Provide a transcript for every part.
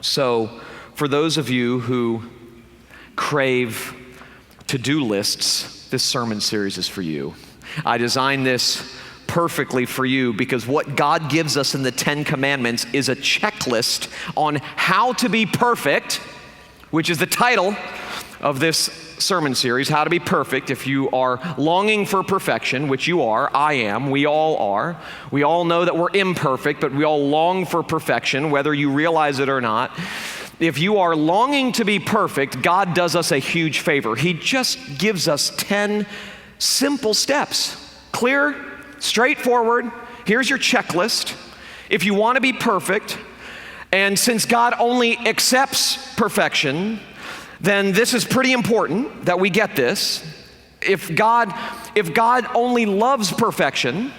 So for those of you who crave to-do lists, this sermon series is for you. I designed this perfectly for you because what God gives us in the 10 Commandments is a checklist on how to be perfect, which is the title of this sermon series, How to Be Perfect. If you are longing for perfection, which you are, I am, we all are. We all know that we're imperfect, but we all long for perfection, whether you realize it or not. If you are longing to be perfect, God does us a huge favor. He just gives us 10 simple steps. Clear, straightforward. Here's your checklist. If you want to be perfect, and since God only accepts perfection, then this is pretty important that we get this. If God only loves perfection,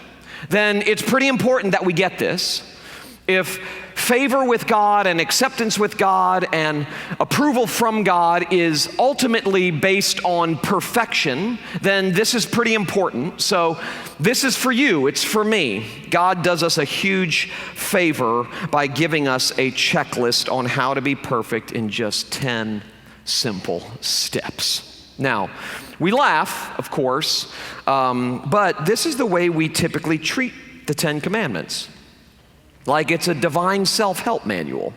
then it's pretty important that we get this. If favor with God and acceptance with God and approval from God is ultimately based on perfection, then this is pretty important. So this is for you, it's for me. God does us a huge favor by giving us a checklist on how to be perfect in just 10 simple steps. Now, we laugh, of course, but this is the way we typically treat the 10 Commandments. Like it's a divine self-help manual.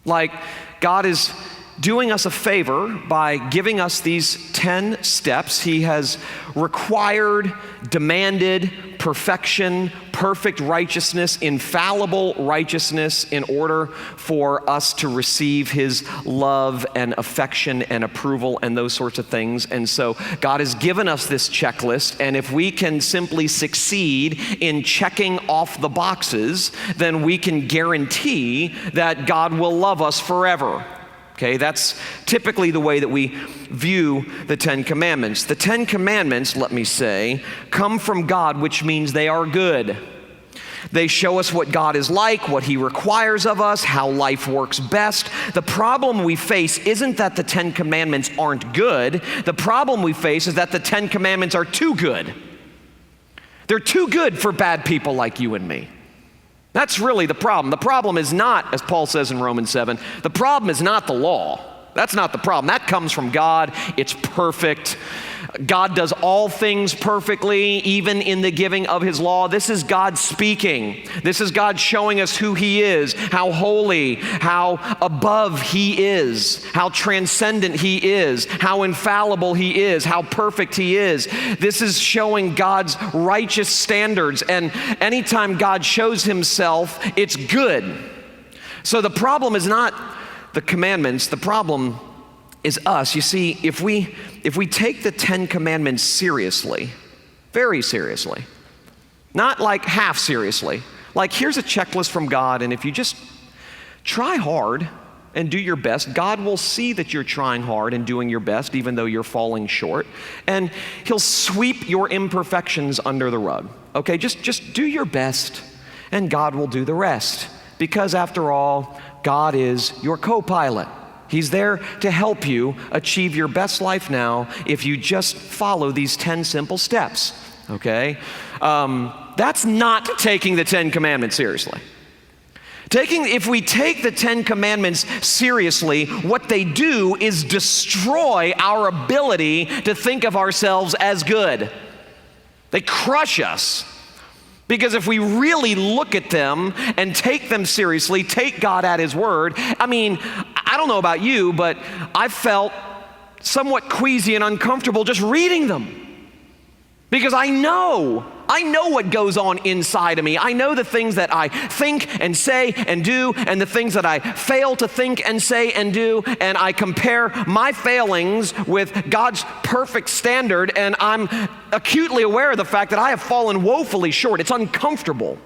Like God is doing us a favor by giving us these 10 steps. He has required, demanded perfection, perfect righteousness, infallible righteousness in order for us to receive His love and affection and approval and those sorts of things. And so God has given us this checklist, and if we can simply succeed in checking off the boxes, then we can guarantee that God will love us forever. Okay, that's typically the way that we view the 10 Commandments. The 10 Commandments, let me say, come from God, which means they are good. They show us what God is like, what He requires of us, how life works best. The problem we face isn't that the 10 Commandments aren't good. The problem we face is that the 10 Commandments are too good. They're too good for bad people like you and me. That's really the problem. The problem is not, as Paul says in Romans 7, the problem is not the law. That's not the problem. That comes from God. It's perfect. God does all things perfectly, even in the giving of His law. This is God speaking. This is God showing us who He is, how holy, how above He is, how transcendent He is, how infallible He is, how perfect He is. This is showing God's righteous standards, and anytime God shows Himself, it's good. So the problem is not the commandments, the problem is us. You see, if we take the 10 Commandments seriously, very seriously, not like half seriously, like here's a checklist from God, and if you just try hard and do your best, God will see that you're trying hard and doing your best, even though you're falling short, and He'll sweep your imperfections under the rug. Okay, just do your best, and God will do the rest, because after all, God is your co-pilot. He's there to help you achieve your best life now if you just follow these 10 simple steps, okay? That's not taking the 10 Commandments seriously. If we take the 10 Commandments seriously, what they do is destroy our ability to think of ourselves as good. They crush us. Because if we really look at them and take them seriously, take God at His word, I mean, I don't know about you, but I felt somewhat queasy and uncomfortable just reading them. Because I know what goes on inside of me. I know the things that I think and say and do, and the things that I fail to think and say and do, and I compare my failings with God's perfect standard, and I'm acutely aware of the fact that I have fallen woefully short. It's uncomfortable.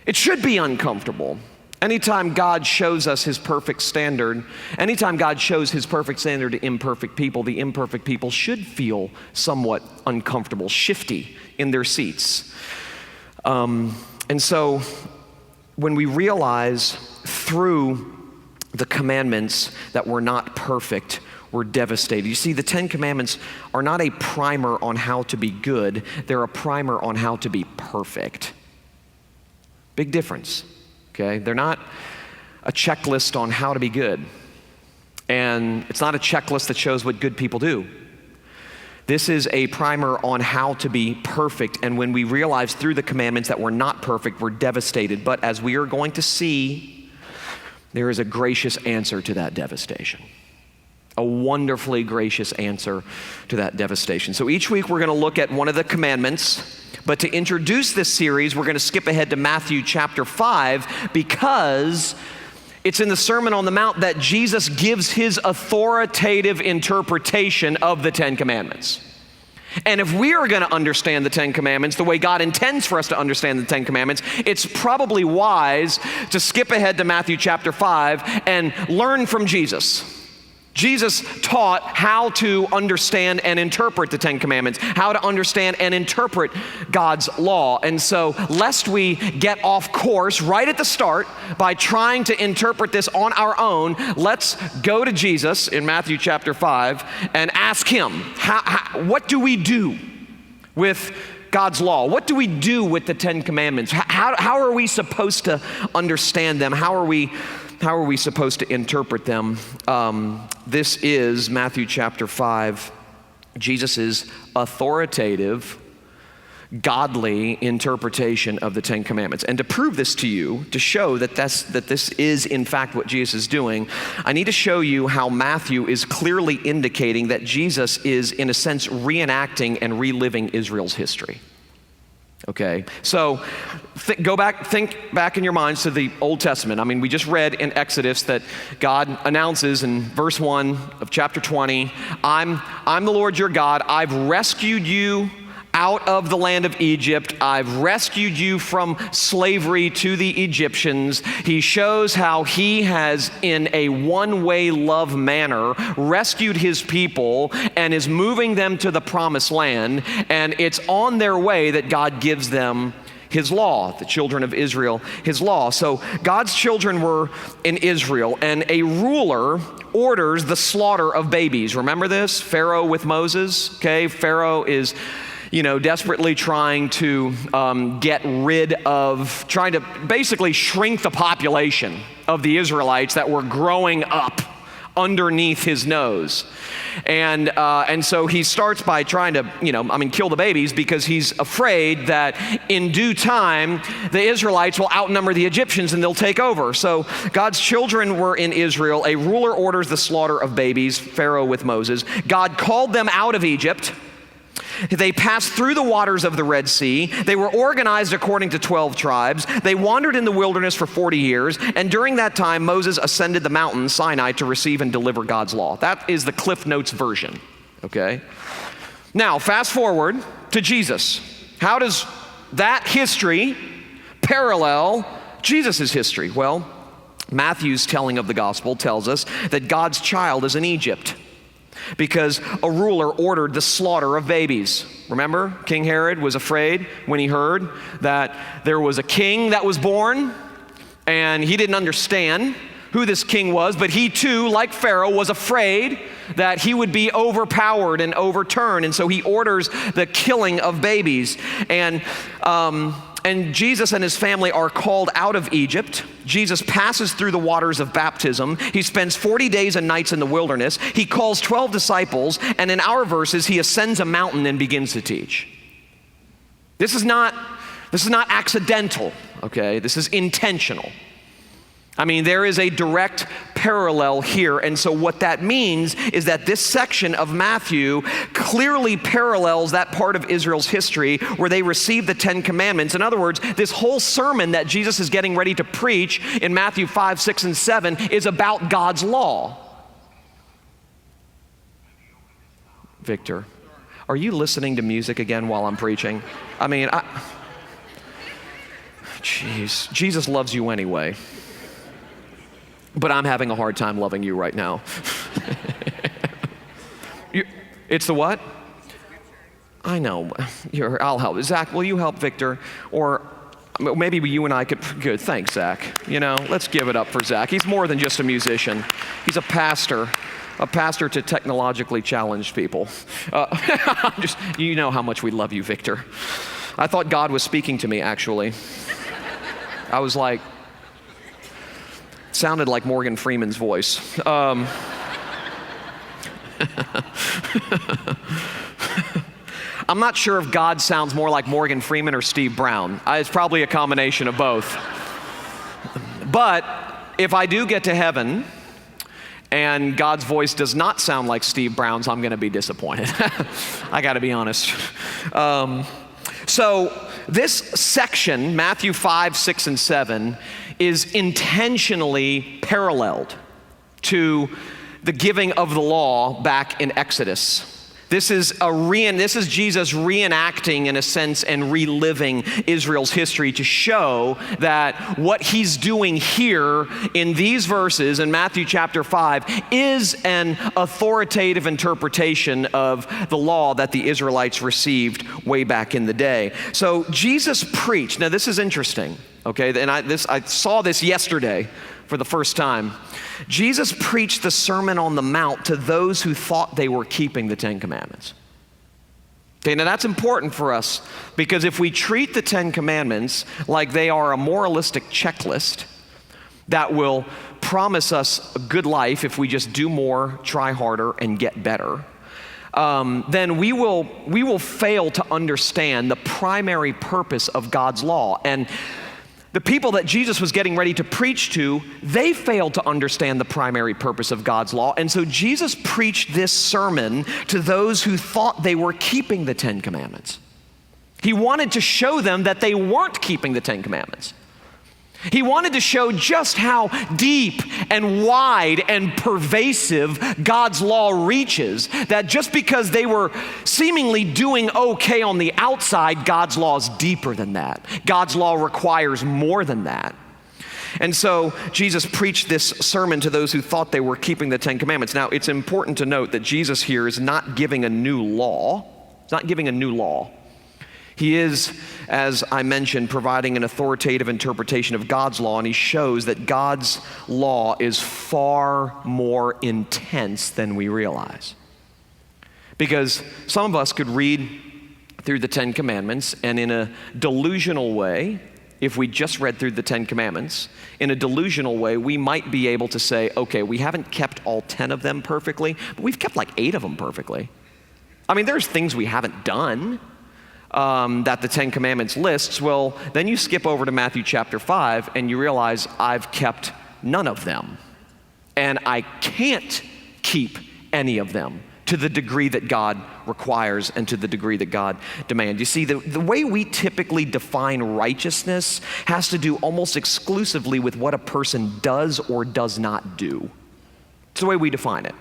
It should be uncomfortable. Anytime God shows us His perfect standard, anytime God shows His perfect standard to imperfect people, the imperfect people should feel somewhat uncomfortable, shifty in their seats. And so when we realize through the commandments that we're not perfect, we're devastated. You see, the 10 Commandments are not a primer on how to be good. They're a primer on how to be perfect. Big difference. Okay, they're not a checklist on how to be good. And it's not a checklist that shows what good people do. This is a primer on how to be perfect. And when we realize through the commandments that we're not perfect, we're devastated. But as we are going to see, there is a gracious answer to that devastation. A wonderfully gracious answer to that devastation. So each week we're going to look at one of the commandments. But to introduce this series, we're going to skip ahead to Matthew chapter 5 because it's in the Sermon on the Mount that Jesus gives his authoritative interpretation of the Ten Commandments. And if we are going to understand the Ten Commandments the way God intends for us to understand the Ten Commandments, it's probably wise to skip ahead to Matthew chapter 5 and learn from Jesus. Jesus taught how to understand and interpret the Ten Commandments, how to understand and interpret God's law. And so, lest we get off course right at the start by trying to interpret this on our own, let's go to Jesus in Matthew chapter 5 and ask him, what do we do with God's law? What do we do with the Ten Commandments? How are we supposed to understand them? How are we supposed to interpret them? This is Matthew chapter 5, Jesus' authoritative, godly interpretation of the Ten Commandments. And to prove this to you, to show that this is in fact what Jesus is doing, I need to show you how Matthew is clearly indicating that Jesus is, in a sense, reenacting and reliving Israel's history. Okay, so think back in your minds to the Old Testament. I mean, we just read in Exodus that God announces in verse 1 of chapter 20, I'm the Lord your God. I've rescued you out of the land of Egypt. I've rescued you from slavery to the Egyptians. He shows how he has, in a one-way love manner, rescued his people and is moving them to the promised land. And it's on their way that God gives them his law, the children of Israel, his law. So God's children were in Israel, and a ruler orders the slaughter of babies. Remember this? Pharaoh with Moses, okay? Pharaoh is desperately trying to trying to basically shrink the population of the Israelites that were growing up underneath his nose. And so he starts by trying to, kill the babies because he's afraid that in due time, the Israelites will outnumber the Egyptians and they'll take over. So God's children were in Israel. A ruler orders the slaughter of babies, Pharaoh with Moses. God called them out of Egypt. They passed through the waters of the Red Sea. They were organized according to 12 tribes. They wandered in the wilderness for 40 years. And during that time, Moses ascended the mountain, Sinai, to receive and deliver God's law. That is the Cliff Notes version, okay? Now, fast forward to Jesus. How does that history parallel Jesus' history? Well, Matthew's telling of the gospel tells us that God's child is in Egypt, because a ruler ordered the slaughter of babies. Remember, King Herod was afraid when he heard that there was a king that was born, and he didn't understand who this king was, but he too, like Pharaoh, was afraid that he would be overpowered and overturned, and so he orders the killing of babies. And Jesus and his family are called out of Egypt. Jesus passes through the waters of baptism. He spends 40 days and nights in the wilderness. He calls 12 disciples, and in our verses, he ascends a mountain and begins to teach. This is not accidental, okay? This is intentional. I mean, there is a direct parallel here. And so what that means is that this section of Matthew clearly parallels that part of Israel's history where they received the Ten Commandments. In other words, this whole sermon that Jesus is getting ready to preach in Matthew 5, 6, and 7 is about God's law. Victor, are you listening to music again while I'm preaching? I mean, Jesus loves you anyway. But I'm having a hard time loving you right now. It's the what? I know. I'll help. Zach, will you help Victor? Or maybe you and I could. Good. Thanks, Zach. Let's give it up for Zach. He's more than just a musician. He's a pastor to technologically challenged people. You know how much we love you, Victor. I thought God was speaking to me, actually. I was like, sounded like Morgan Freeman's voice. I'm not sure if God sounds more like Morgan Freeman or Steve Brown. It's probably a combination of both. But if I do get to heaven and God's voice does not sound like Steve Brown's, I'm going to be disappointed. I got to be honest. So this section, Matthew 5, 6, and 7, is intentionally paralleled to the giving of the law back in Exodus. This is Jesus reenacting, in a sense, and reliving Israel's history to show that what he's doing here in these verses in Matthew chapter 5 is an authoritative interpretation of the law that the Israelites received way back in the day. So Jesus preached. Now this is interesting, okay? And I saw this yesterday for the first time. Jesus preached the Sermon on the Mount to those who thought they were keeping the Ten Commandments. Okay, now that's important for us, because if we treat the Ten Commandments like they are a moralistic checklist that will promise us a good life if we just do more, try harder, and get better, then we will fail to understand the primary purpose of God's law. And the people that Jesus was getting ready to preach to, they failed to understand the primary purpose of God's law. And so Jesus preached this sermon to those who thought they were keeping the Ten Commandments. He wanted to show them that they weren't keeping the Ten Commandments. He wanted to show just how deep and wide and pervasive God's law reaches, that just because they were seemingly doing okay on the outside, God's law is deeper than that. God's law requires more than that. And so Jesus preached this sermon to those who thought they were keeping the Ten Commandments. Now, it's important to note that Jesus here is not giving a new law. He's not giving a new law. He is, as I mentioned, providing an authoritative interpretation of God's law, and he shows that God's law is far more intense than we realize. Because some of us could read through the Ten Commandments, and in a delusional way, if we just read through the Ten Commandments, in a delusional way, we might be able to say, okay, we haven't kept all 10 of them perfectly, but we've kept like 8 of them perfectly. I mean, there's things we haven't done that the Ten Commandments lists. Well, then you skip over to Matthew chapter 5 and you realize I've kept none of them. And I can't keep any of them to the degree that God requires and to the degree that God demands. You see, the way we typically define righteousness has to do almost exclusively with what a person does or does not do. It's the way we define it.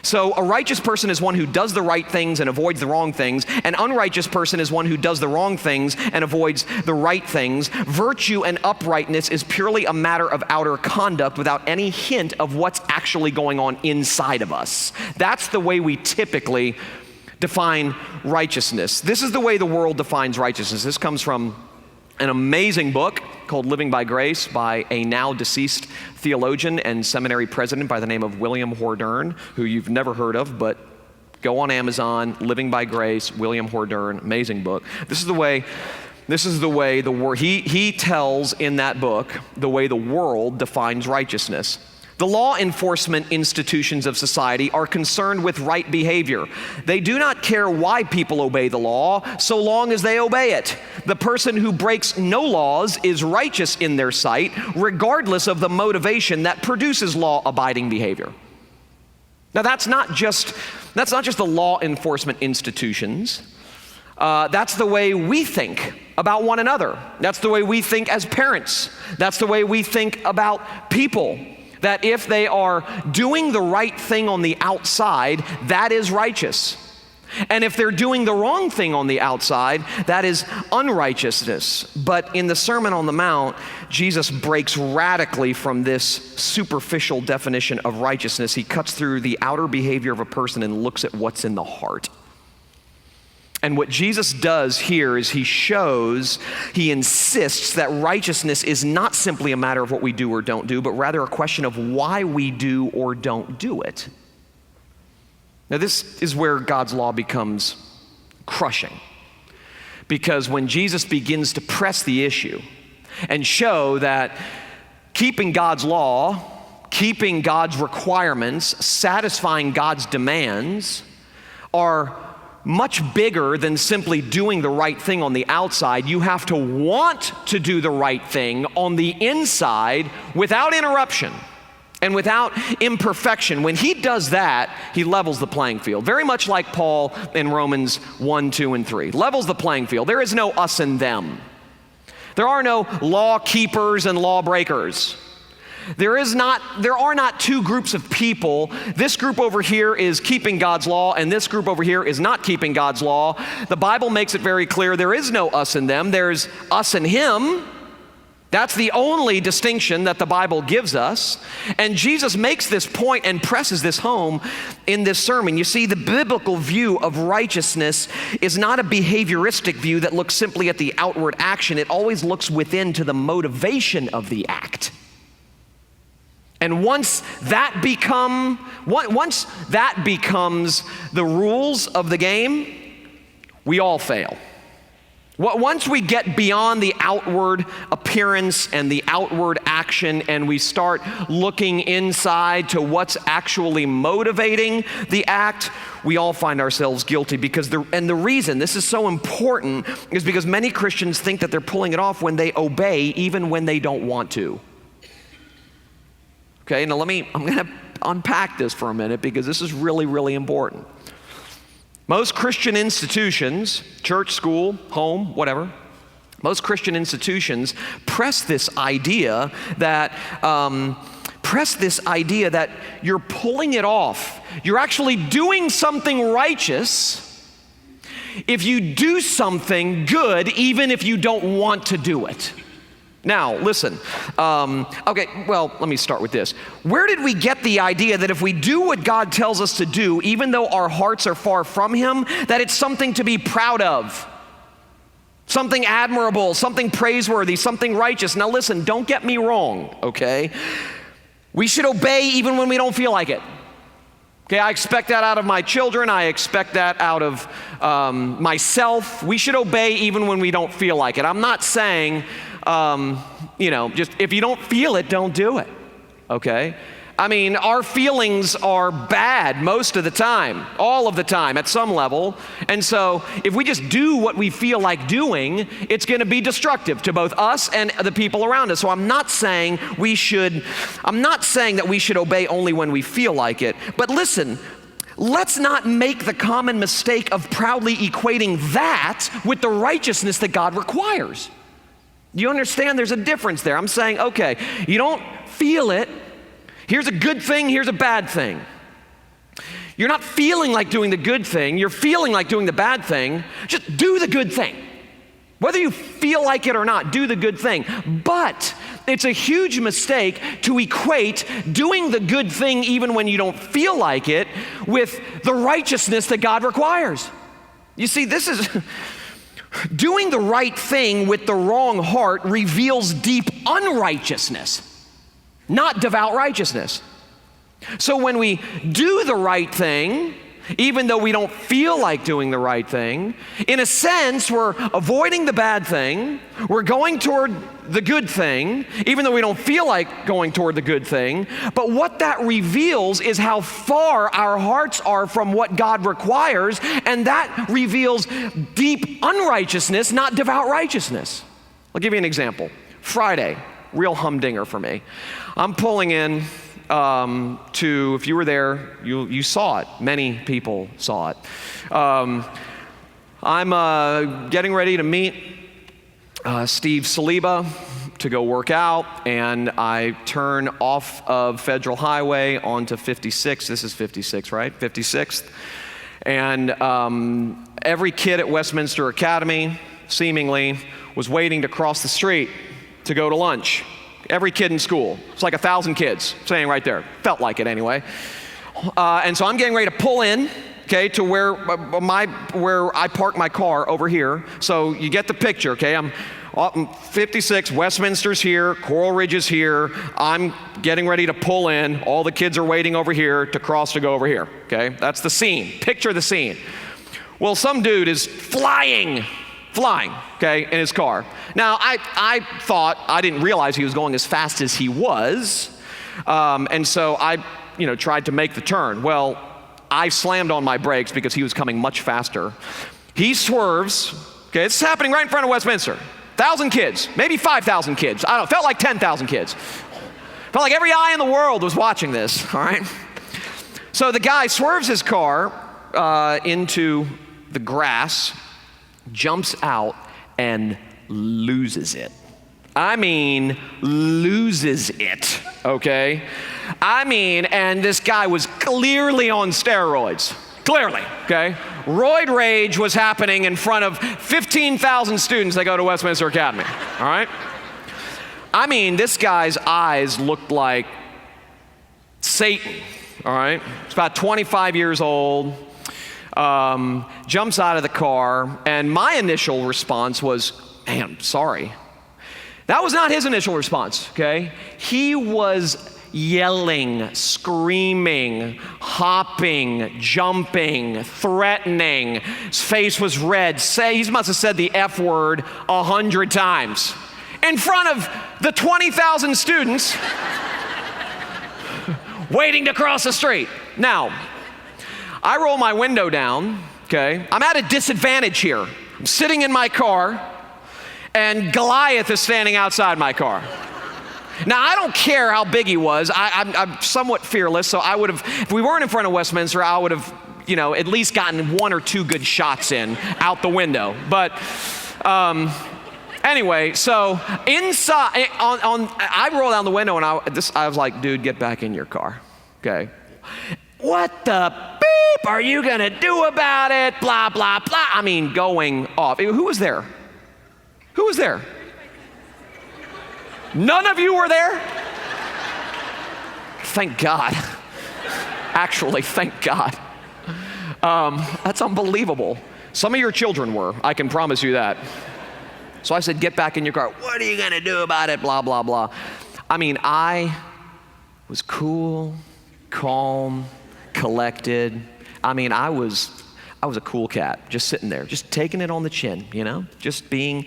So a righteous person is one who does the right things and avoids the wrong things. An unrighteous person is one who does the wrong things and avoids the right things. Virtue and uprightness is purely a matter of outer conduct without any hint of what's actually going on inside of us. That's the way we typically define righteousness. This is the way the world defines righteousness. This comes from an amazing book called Living by Grace by a now deceased theologian and seminary president by the name of William Hordern, who you've never heard of, but go on Amazon, Living by Grace, William Hordern, amazing book. This is the way the world, he tells in that book the way the world defines righteousness. The law enforcement institutions of society are concerned with right behavior. They do not care why people obey the law, so long as they obey it. The person who breaks no laws is righteous in their sight, regardless of the motivation that produces law-abiding behavior. Now that's not just the law enforcement institutions. That's the way we think about one another. That's the way we think as parents. That's the way we think about people. That if they are doing the right thing on the outside, that is righteous. And if they're doing the wrong thing on the outside, that is unrighteousness. But in the Sermon on the Mount, Jesus breaks radically from this superficial definition of righteousness. He cuts through the outer behavior of a person and looks at what's in the heart. And what Jesus does here is he insists that righteousness is not simply a matter of what we do or don't do, but rather a question of why we do or don't do it. Now this is where God's law becomes crushing. Because when Jesus begins to press the issue and show that keeping God's law, keeping God's requirements, satisfying God's demands are much bigger than simply doing the right thing on the outside. You have to want to do the right thing on the inside without interruption and without imperfection. When he does that, he levels the playing field. Very much like Paul in Romans 1, 2, and 3. Levels the playing field. There is no us and them. There are no law keepers and law breakers. There are not two groups of people. This group over here is keeping God's law, and this group over here is not keeping God's law. The Bible makes it very clear there is no us and them. There's us and him. That's the only distinction that the Bible gives us. And Jesus makes this point and presses this home in this sermon. You see, the biblical view of righteousness is not a behavioristic view that looks simply at the outward action. It always looks within to the motivation of the act. And once that becomes the rules of the game, we all fail. Once we get beyond the outward appearance and the outward action and we start looking inside to what's actually motivating the act, we all find ourselves guilty the reason this is so important is because many Christians think that they're pulling it off when they obey even when they don't want to. Okay, now I'm going to unpack this for a minute because this is really, really important. Most Christian institutions, church, school, home, whatever, most Christian institutions press this idea that you're pulling it off. You're actually doing something righteous if you do something good, even if you don't want to do it. Now, listen, let me start with this. Where did we get the idea that if we do what God tells us to do, even though our hearts are far from Him, that it's something to be proud of, something admirable, something praiseworthy, something righteous? Now listen, don't get me wrong, okay? We should obey even when we don't feel like it. Okay, I expect that out of my children. I expect that out of myself. We should obey even when we don't feel like it. I'm not saying, just if you don't feel it, don't do it, okay? I mean, our feelings are bad most of the time, all of the time at some level. And so if we just do what we feel like doing, it's going to be destructive to both us and the people around us. So I'm not saying that we should obey only when we feel like it. But listen, let's not make the common mistake of proudly equating that with the righteousness that God requires. You understand there's a difference there. I'm saying, okay, you don't feel it. Here's a good thing, here's a bad thing. You're not feeling like doing the good thing, you're feeling like doing the bad thing. Just do the good thing. Whether you feel like it or not, do the good thing. But it's a huge mistake to equate doing the good thing even when you don't feel like it with the righteousness that God requires. You see, this is doing the right thing with the wrong heart reveals deep unrighteousness, not devout righteousness. So when we do the right thing, even though we don't feel like doing the right thing, in a sense, we're avoiding the bad thing. We're going toward the good thing, even though we don't feel like going toward the good thing. But what that reveals is how far our hearts are from what God requires, and that reveals deep unrighteousness, not devout righteousness. I'll give you an example. Friday, real humdinger for me. I'm pulling in if you were there, you saw it. Many people saw it. I'm getting ready to meet Steve Saliba to go work out, and I turn off of Federal Highway onto 56. This is 56, right? 56th. And every kid at Westminster Academy, seemingly, was waiting to cross the street to go to lunch. Every kid in school. It's like 1,000 kids saying right there. Felt like it anyway. And so I'm getting ready to pull in, okay, to where I park my car over here. So you get the picture, okay? I'm 56, Westminster's here, Coral Ridge is here. I'm getting ready to pull in. All the kids are waiting over here to cross to go over here, okay? That's the scene. Picture the scene. Well, some dude is flying flying, okay, in his car. Now, I thought, I didn't realize he was going as fast as he was, and so I, tried to make the turn. Well, I slammed on my brakes because he was coming much faster. He swerves, okay, it's happening right in front of Westminster. 1,000 kids, maybe 5,000 kids. I don't know, felt like 10,000 kids. Felt like every eye in the world was watching this, all right? So the guy swerves his car into the grass, jumps out, and loses it. I mean, loses it, okay? And this guy was clearly on steroids. Clearly, okay? Roid rage was happening in front of 15,000 students that go to Westminster Academy, all right? This guy's eyes looked like Satan, all right? He's about 25 years old, jumps out of the car, and my initial response was, man, sorry. That was not his initial response, okay? He was yelling, screaming, hopping, jumping, threatening. His face was red. He must have said the F word 100 times in front of the 20,000 students waiting to cross the street. Now, I roll my window down, okay? I'm at a disadvantage here. I'm sitting in my car, and Goliath is standing outside my car. Now, I don't care how big he was. I'm somewhat fearless, so I would have, if we weren't in front of Westminster, I would have, at least gotten 1 or 2 good shots in out the window. But anyway, so inside, I roll down the window, and I was like, dude, get back in your car, okay? What the beep are you gonna do about it? Blah, blah, blah. Going off. Who was there? Who was there? None of you were there? Thank God. Actually, thank God. That's unbelievable. Some of your children were, I can promise you that. So I said, get back in your car. What are you gonna do about it? Blah, blah, blah. I was cool, calm, collected. I was a cool cat, just sitting there, just taking it on the chin, just being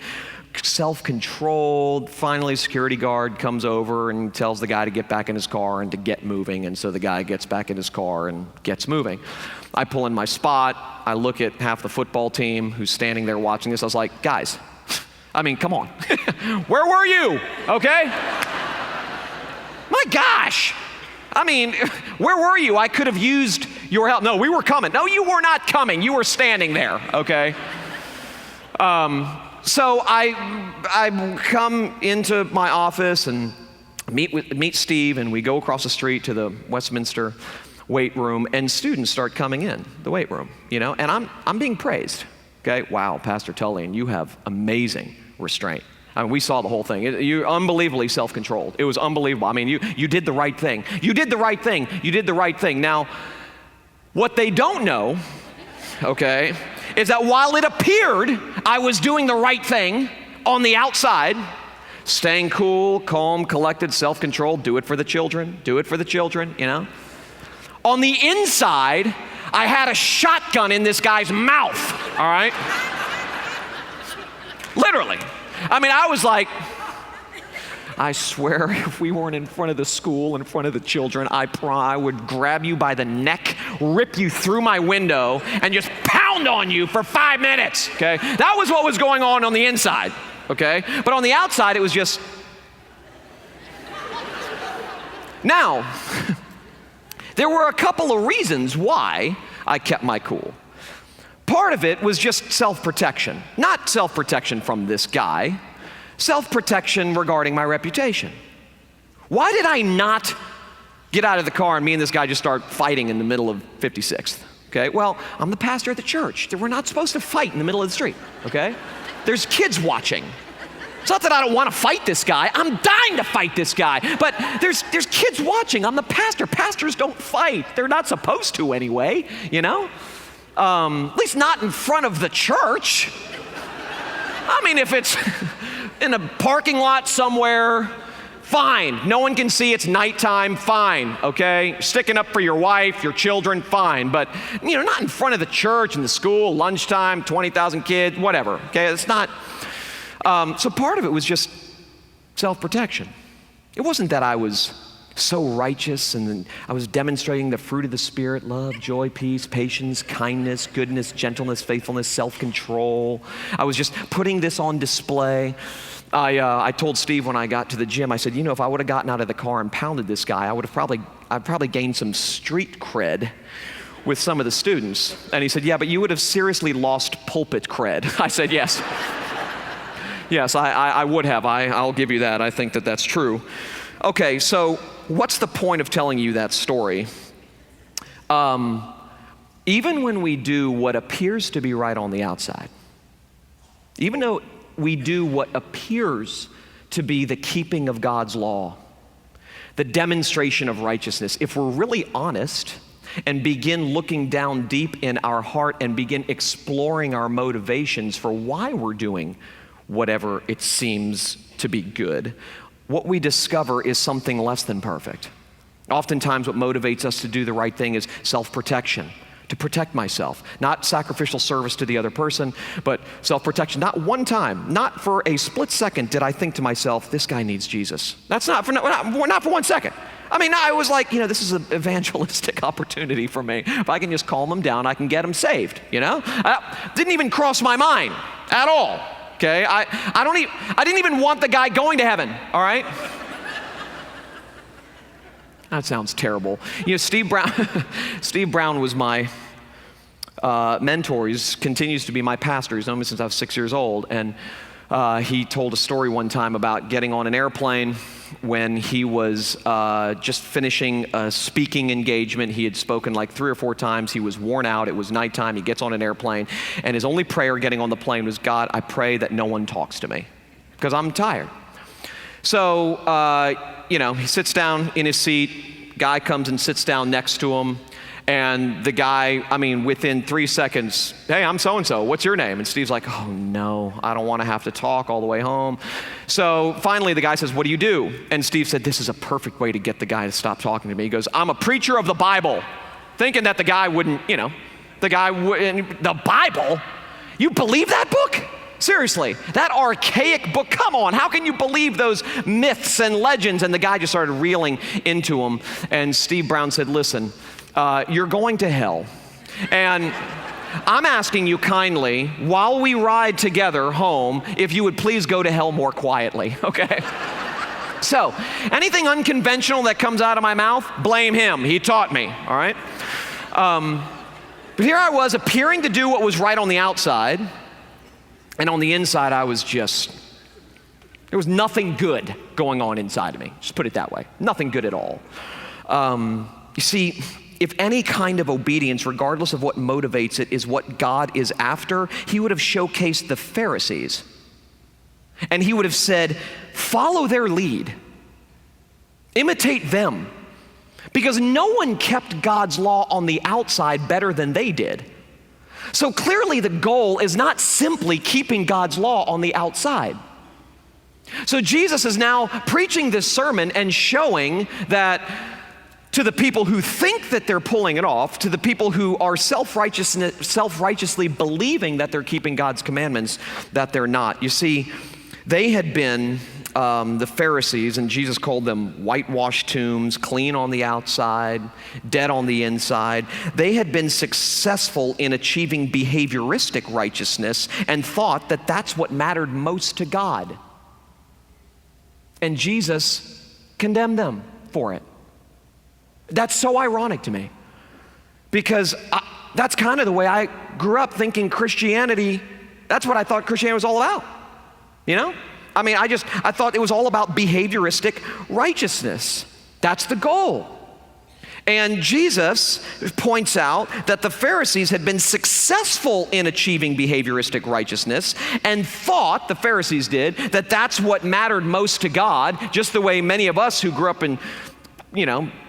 self-controlled. Finally, a security guard comes over and tells the guy to get back in his car and to get moving, and so the guy gets back in his car and gets moving. I pull in my spot. I look at half the football team who's standing there watching this. I was like, guys, come on. Where were you? Okay? My gosh. Where were you? I could have used your help. No, we were coming. No, you were not coming. You were standing there, okay? So I come into my office and meet Steve, and we go across the street to the Westminster weight room, and students start coming in the weight room, and I'm being praised. Okay, wow, Pastor Tullian, you have amazing restraint. We saw the whole thing. You're unbelievably self-controlled. It was unbelievable. You did the right thing. You did the right thing. You did the right thing. Now, what they don't know, okay, is that while it appeared I was doing the right thing on the outside, staying cool, calm, collected, self-controlled, do it for the children, on the inside, I had a shotgun in this guy's mouth, all right? Literally. I was like, I swear if we weren't in front of the school, in front of the children, I would grab you by the neck, rip you through my window, and just pound on you for 5 minutes, okay? That was what was going on the inside, okay? But on the outside, it was just... Now, there were a couple of reasons why I kept my cool. Part of it was just self-protection. Not self-protection from this guy, self-protection regarding my reputation. Why did I not get out of the car and me and this guy just start fighting in the middle of 56th? Okay, well, I'm the pastor at the church. We're not supposed to fight in the middle of the street, okay? There's kids watching. It's not that I don't want to fight this guy. I'm dying to fight this guy. But there's kids watching. I'm the pastor. Pastors don't fight. They're not supposed to anyway, At least not in front of the church. If it's in a parking lot somewhere, fine. No one can see, it's nighttime, fine, okay? Sticking up for your wife, your children, fine. But, not in front of the church and the school, lunchtime, 20,000 kids, whatever, okay? It's not. So part of it was just self-protection. It wasn't that I was so righteous and I was demonstrating the fruit of the Spirit, love, joy, peace, patience, kindness, goodness, gentleness, faithfulness, self-control. I was just putting this on display. I told Steve when I got to the gym, I said, if I would have gotten out of the car and pounded this guy, I'd probably gained some street cred with some of the students. And he said, yeah, but you would have seriously lost pulpit cred. I said, yes. Yes, I would have. I'll give you that. I think that that's true. Okay, so what's the point of telling you that story? Even when we do what appears to be right on the outside, even though we do what appears to be the keeping of God's law, the demonstration of righteousness, if we're really honest and begin looking down deep in our heart and begin exploring our motivations for why we're doing whatever it seems to be good, what we discover is something less than perfect. Oftentimes what motivates us to do the right thing is self-protection, to protect myself. Not sacrificial service to the other person, but self-protection. Not one time, not for a split second did I think to myself, this guy needs Jesus. That's not for 1 second. I was like, this is an evangelistic opportunity for me. If I can just calm him down, I can get him saved, Didn't even cross my mind at all. Okay, I didn't even want the guy going to heaven, all right? That sounds terrible. Steve Brown was my mentor. He continues to be my pastor. He's known me since I was 6 years old. And he told a story one time about getting on an airplane when he was just finishing a speaking engagement. He had spoken like 3 or 4 times. He was worn out. It was nighttime. He gets on an airplane. And his only prayer getting on the plane was, God, I pray that no one talks to me because I'm tired. So, he sits down in his seat. Guy comes and sits down next to him. And the guy, within 3 seconds, hey, I'm so-and-so, what's your name? And Steve's like, oh no, I don't want to have to talk all the way home. So finally the guy says, what do you do? And Steve said, this is a perfect way to get the guy to stop talking to me. He goes, I'm a preacher of the Bible. Thinking that the guy wouldn't, the Bible? You believe that book? Seriously, that archaic book, come on, how can you believe those myths and legends? And the guy just started reeling into him. And Steve Brown said, listen, you're going to hell. And I'm asking you kindly, while we ride together home, if you would please go to hell more quietly, okay? So, anything unconventional that comes out of my mouth, blame him. He taught me, all right? But here I was appearing to do what was right on the outside, and on the inside there was nothing good going on inside of me. Just put it that way. Nothing good at all. You see, if any kind of obedience, regardless of what motivates it, is what God is after, he would have showcased the Pharisees. And he would have said, follow their lead. Imitate them. Because no one kept God's law on the outside better than they did. So clearly the goal is not simply keeping God's law on the outside. So Jesus is now preaching this sermon and showing that to the people who think that they're pulling it off, to the people who are self-righteously believing that they're keeping God's commandments, that they're not. You see, they had been, the Pharisees, and Jesus called them whitewashed tombs, clean on the outside, dead on the inside. They had been successful in achieving behavioristic righteousness and thought that that's what mattered most to God. And Jesus condemned them for it. That's so ironic to me because that's kind of the way I grew up thinking Christianity, that's what I thought Christianity was all about, I thought it was all about behavioristic righteousness. That's the goal. And Jesus points out that the Pharisees had been successful in achieving behavioristic righteousness and thought, the Pharisees did, that that's what mattered most to God, just the way many of us who grew up in,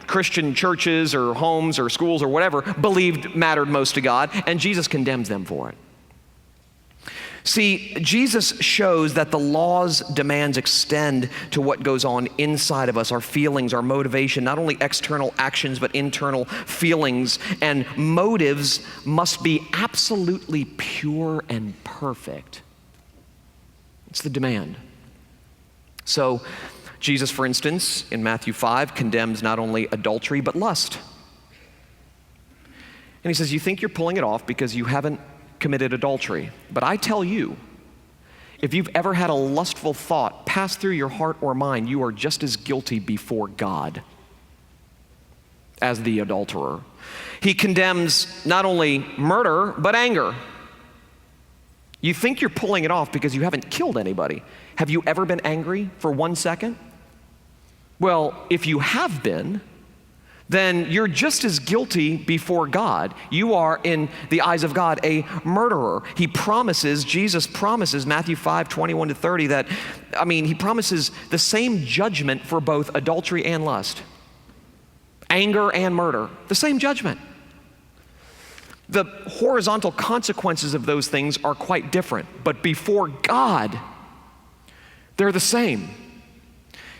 Christian churches or homes or schools or whatever believed mattered most to God, and Jesus condemns them for it. See, Jesus shows that the law's demands extend to what goes on inside of us, our feelings, our motivation, not only external actions, but internal feelings. And motives must be absolutely pure and perfect. It's the demand. So, Jesus, for instance, in Matthew 5, condemns not only adultery, but lust. And he says, you think you're pulling it off because you haven't committed adultery. But I tell you, if you've ever had a lustful thought pass through your heart or mind, you are just as guilty before God as the adulterer. He condemns not only murder, but anger. You think you're pulling it off because you haven't killed anybody. Have you ever been angry for 1 second? Well, if you have been, then you're just as guilty before God. You are, in the eyes of God, a murderer. Jesus promises, Matthew 5, 21 to 30, he promises the same judgment for both adultery and lust, anger and murder, the same judgment. The horizontal consequences of those things are quite different, but before God, they're the same.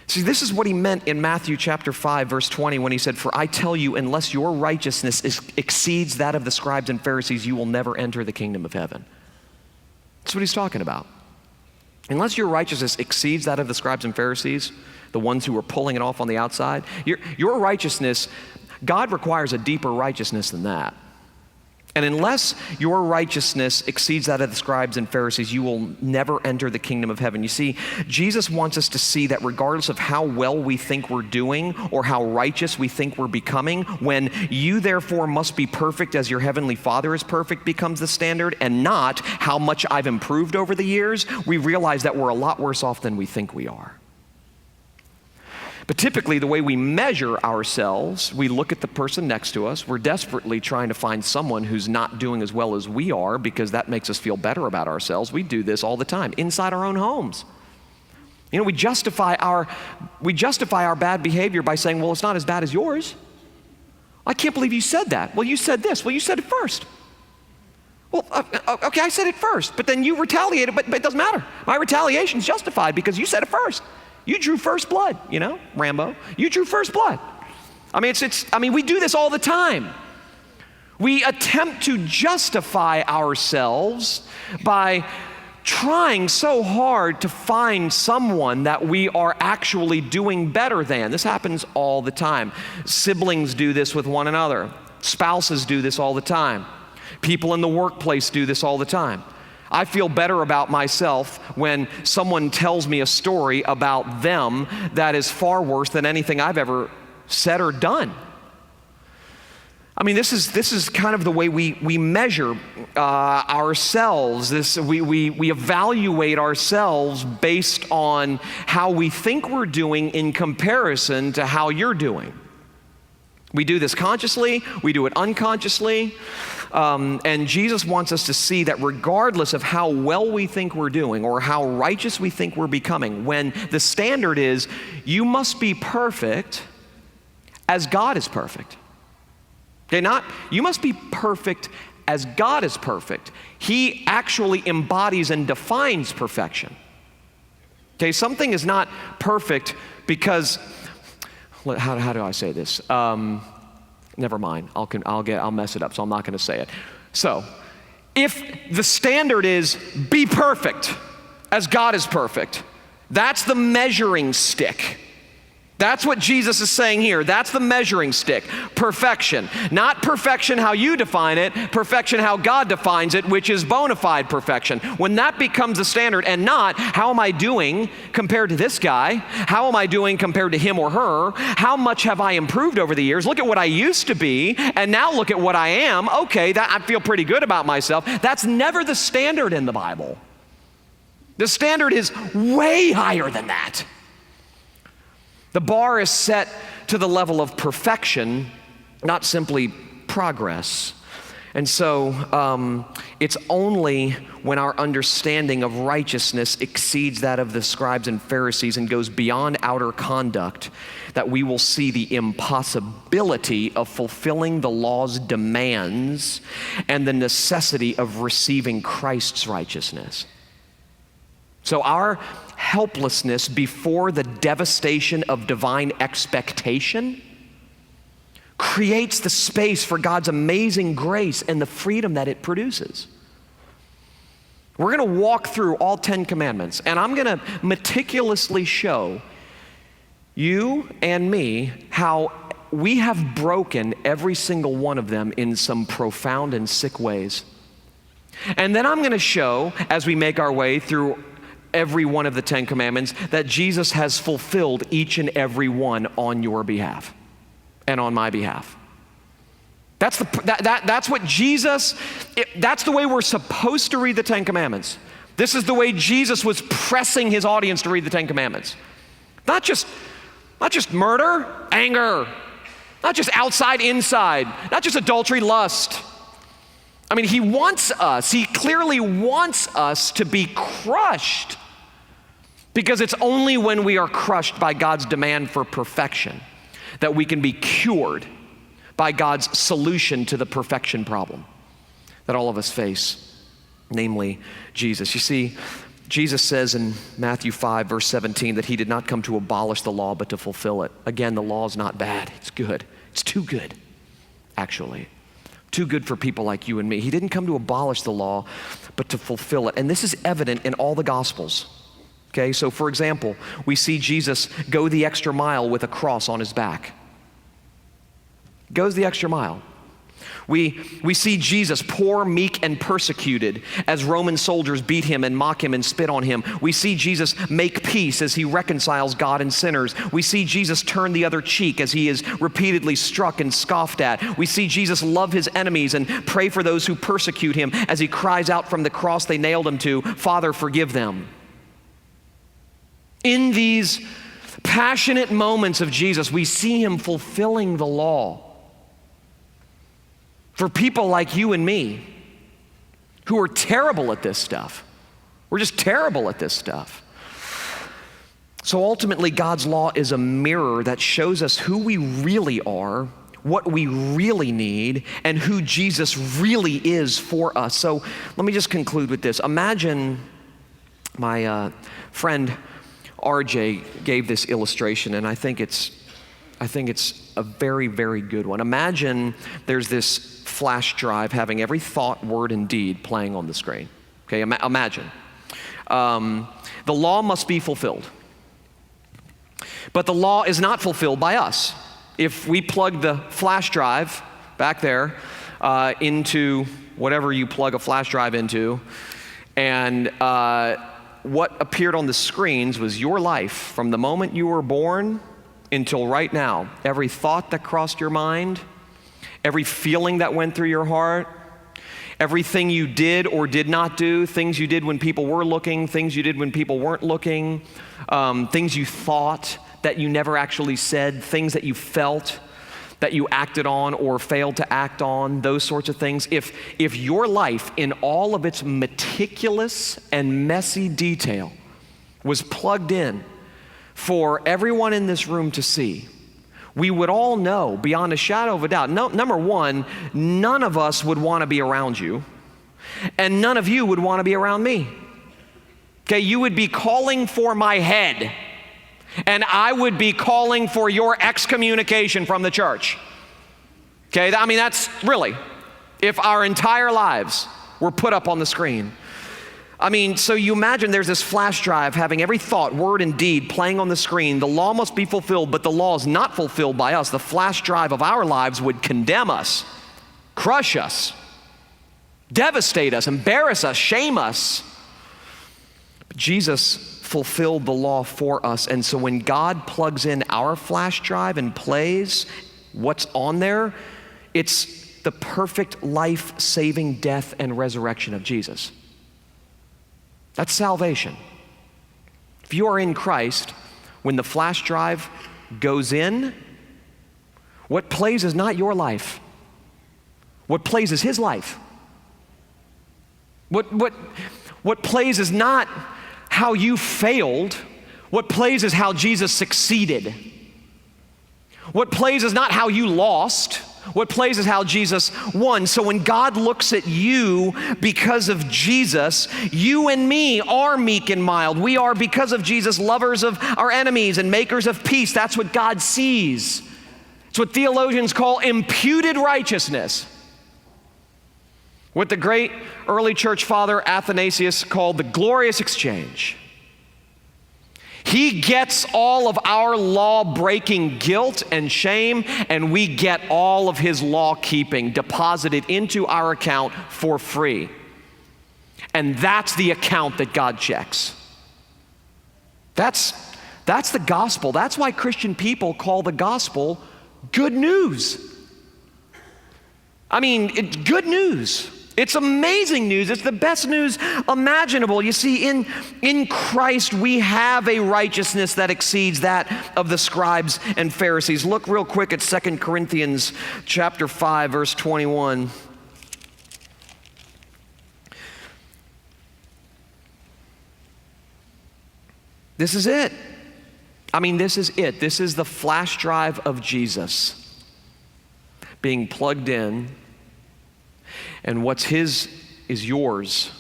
See, this is what he meant in Matthew chapter 5, verse 20, when he said, for I tell you, unless your righteousness exceeds that of the scribes and Pharisees, you will never enter the kingdom of heaven. That's what he's talking about. Unless your righteousness exceeds that of the scribes and Pharisees, the ones who are pulling it off on the outside, your righteousness, God requires a deeper righteousness than that. And unless your righteousness exceeds that of the scribes and Pharisees, you will never enter the kingdom of heaven. You see, Jesus wants us to see that regardless of how well we think we're doing or how righteous we think we're becoming, when you therefore must be perfect as your heavenly Father is perfect becomes the standard, and not how much I've improved over the years, we realize that we're a lot worse off than we think we are. But typically, the way we measure ourselves, we look at the person next to us. We're desperately trying to find someone who's not doing as well as we are because that makes us feel better about ourselves. We do this all the time, inside our own homes. You know, we justify our bad behavior by saying, well, it's not as bad as yours. I can't believe you said that. Well, you said this. Well, you said it first. Well, okay, I said it first, but then you retaliated, but it doesn't matter. My retaliation's justified because you said it first. You drew first blood, Rambo. You drew first blood. We do this all the time. We attempt to justify ourselves by trying so hard to find someone that we are actually doing better than. This happens all the time. Siblings do this with one another. Spouses do this all the time. People in the workplace do this all the time. I feel better about myself when someone tells me a story about them that is far worse than anything I've ever said or done. This is kind of the way we measure ourselves. We evaluate ourselves based on how we think we're doing in comparison to how you're doing. We do this consciously, we do it unconsciously. And Jesus wants us to see that regardless of how well we think we're doing or how righteous we think we're becoming, when the standard is, you must be perfect as God is perfect. Okay, you must be perfect as God is perfect. He actually embodies and defines perfection. Okay, something is not perfect because, how do I say this? Never mind, I'll mess it up, so I'm not gonna say it. So, if the standard is be perfect as God is perfect, that's the measuring stick. That's what Jesus is saying here. That's the measuring stick. Perfection. Not perfection how you define it, perfection how God defines it, which is bona fide perfection. When that becomes the standard and not how am I doing compared to this guy? How am I doing compared to him or her? How much have I improved over the years? Look at what I used to be and now look at what I am. Okay, I feel pretty good about myself. That's never the standard in the Bible. The standard is way higher than that. The bar is set to the level of perfection, not simply progress. And so it's only when our understanding of righteousness exceeds that of the scribes and Pharisees and goes beyond outer conduct that we will see the impossibility of fulfilling the law's demands and the necessity of receiving Christ's righteousness. So our helplessness before the devastation of divine expectation creates the space for God's amazing grace and the freedom that it produces. We're going to walk through all 10 commandments, and I'm going to meticulously show you and me how we have broken every single one of them in some profound and sick ways. And then I'm going to show, as we make our way through every one of the 10 commandments, that Jesus has fulfilled each and every one on your behalf and on my behalf. That's what Jesus, that's the way we're supposed to read the 10 commandments. This is the way Jesus was pressing his audience to read the 10 commandments. Not just murder, anger, not just outside, inside, not just adultery, lust. I mean, he clearly wants us to be crushed, because it's only when we are crushed by God's demand for perfection that we can be cured by God's solution to the perfection problem that all of us face, namely Jesus. You see, Jesus says in Matthew 5, verse 17, that he did not come to abolish the law, but to fulfill it. Again, the law is not bad. It's good. It's too good, actually. Too good for people like you and me. He didn't come to abolish the law, but to fulfill it. And this is evident in all the Gospels. Okay, so for example, we see Jesus go the extra mile with a cross on his back. Goes the extra mile. We see Jesus poor, meek, and persecuted as Roman soldiers beat him and mock him and spit on him. We see Jesus make peace as he reconciles God and sinners. We see Jesus turn the other cheek as he is repeatedly struck and scoffed at. We see Jesus love his enemies and pray for those who persecute him as he cries out from the cross they nailed him to, "Father, forgive them." In these passionate moments of Jesus, we see him fulfilling the law for people like you and me who are terrible at this stuff. We're just terrible at this stuff. So ultimately, God's law is a mirror that shows us who we really are, what we really need, and who Jesus really is for us. So let me just conclude with this. Imagine my friend RJ gave this illustration, and I think it's a very, very good one. Imagine there's this flash drive having every thought, word, and deed playing on the screen. Okay, imagine. The law must be fulfilled. But the law is not fulfilled by us. If we plug the flash drive back there into whatever you plug a flash drive into, and what appeared on the screens was your life from the moment you were born until right now. Every thought that crossed your mind, every feeling that went through your heart, everything you did or did not do, things you did when people were looking, things you did when people weren't looking, things you thought that you never actually said, things that you felt that you acted on or failed to act on, those sorts of things. If your life in all of its meticulous and messy detail was plugged in for everyone in this room to see, we would all know beyond a shadow of a doubt. No, number one, none of us would want to be around you, and none of you would want to be around me. Okay, you would be calling for my head, and I would be calling for your excommunication from the church. Okay, I mean, that's really, if our entire lives were put up on the screen. I mean, so you imagine there's this flash drive having every thought, word, and deed playing on the screen. The law must be fulfilled, but the law is not fulfilled by us. The flash drive of our lives would condemn us, crush us, devastate us, embarrass us, shame us. But Jesus fulfilled the law for us, and so when God plugs in our flash drive and plays what's on there, it's the perfect life-saving death and resurrection of Jesus. That's salvation. If you are in Christ, when the flash drive goes in, what plays is not your life. What plays is his life. What plays is not how you failed. What plays is how Jesus succeeded. What plays is not how you lost. What plays is how Jesus won. So when God looks at you because of Jesus, you and me are meek and mild. We are, because of Jesus, lovers of our enemies and makers of peace. That's what God sees. It's what theologians call imputed righteousness. What the great early church father Athanasius called the glorious exchange. He gets all of our law-breaking guilt and shame, and we get all of his law-keeping deposited into our account for free. And that's the account that God checks. That's the gospel. That's why Christian people call the gospel good news. I mean, it's good news. It's amazing news. It's the best news imaginable. You see, in Christ, we have a righteousness that exceeds that of the scribes and Pharisees. Look real quick at 2 Corinthians chapter 5, verse 21. This is it. I mean, this is it. This is the flash drive of Jesus being plugged in. And what's his is yours.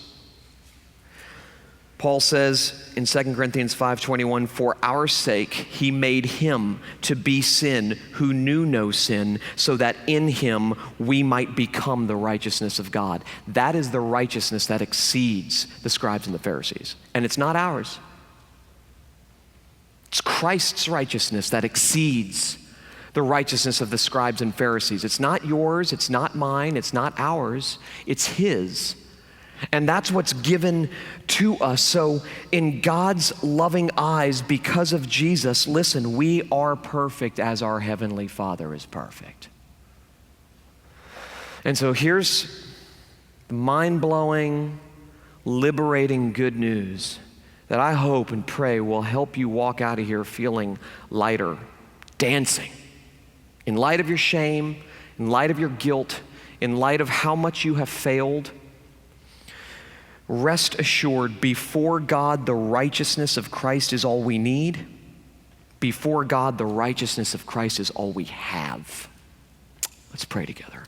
Paul says in 2 Corinthians 5:21, for our sake he made him to be sin who knew no sin, so that in him we might become the righteousness of God. That is the righteousness that exceeds the scribes and the Pharisees. And it's not ours. It's Christ's righteousness that exceeds the righteousness of the scribes and Pharisees. It's not yours, it's not mine, it's not ours, it's his. And that's what's given to us. So in God's loving eyes, because of Jesus, listen, we are perfect as our Heavenly Father is perfect. And so here's the mind-blowing, liberating good news that I hope and pray will help you walk out of here feeling lighter, dancing. In light of your shame, in light of your guilt, in light of how much you have failed, rest assured, before God, the righteousness of Christ is all we need. Before God, the righteousness of Christ is all we have. Let's pray together.